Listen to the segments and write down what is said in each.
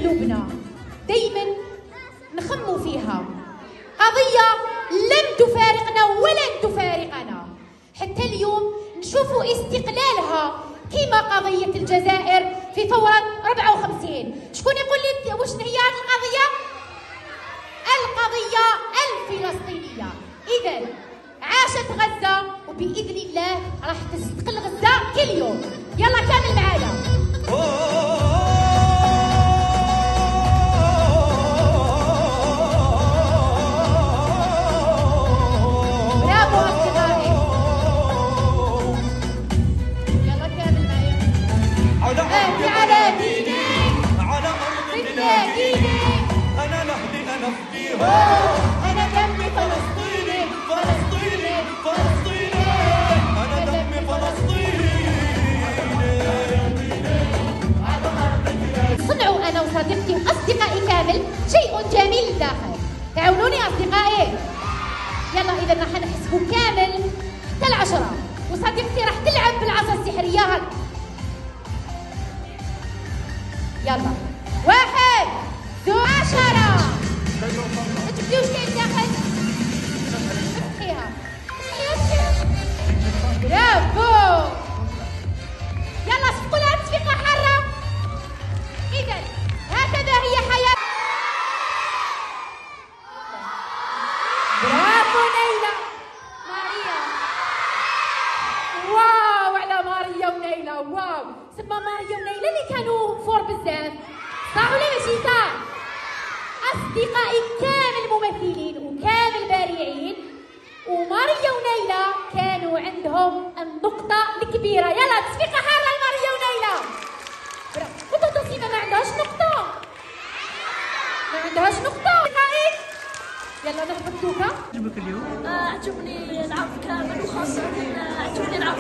قلوبنا دايما نخموا فيها، قضية لم تفارقنا ولن تفارقنا حتى اليوم، نشوفوا استقلالها كما قضية الجزائر في ثورة 54. شكون يقول لي واش هي هذه القضية؟ القضية الفلسطينية. إذا عاشت غزة، وبإذن الله راح تستقل غزة كل يوم. يلا كامل معايا. برافو أصدقائي، يلا كامل معايا. على ديني، على أرض ديني، أنا نهدي أنا فديها، أنا دمي فلسطيني، فلسطيني فلسطيني، أنا دمي فلسطيني. صنعوا أنا وصديقتي وأصدقائي كامل شيء جميل للداخل. تعاونوني أصدقائي. يلا إذا راح نحسبوا كامل حتى 10، وصديقتي راح تلعب بالعصا السحرية هاك. يلا 1 2 10. ما تبديوش كاين داخل، افتحيها برافو. يلا صفقوا لها تصفيقة حارة. إذا هكذا هي حياة. برافو نيلة، ماريا. واو على ماريا ونيلة، واو. سما ماريا ونيلة اللي كانوا فور بزاف، صح ولا ماشي صح؟ أصدقائي كامل ممثلين وكامل بارعين، وماريا ونيلة كانوا عندهم النقطة الكبيرة. يلا تصفيقة حارة لماريا ونيلة. برافو. وتوصيفة ما عندهاش نقطة، ما عندهاش نقطة. أصدقائي يلا نهبط دوكا. عجبك اليوم؟ عجبني العب كامل، وخاصة عجبني العب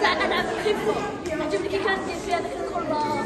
تاع العاب الخفة. عجبني كي كانت فيها ذاك الكرة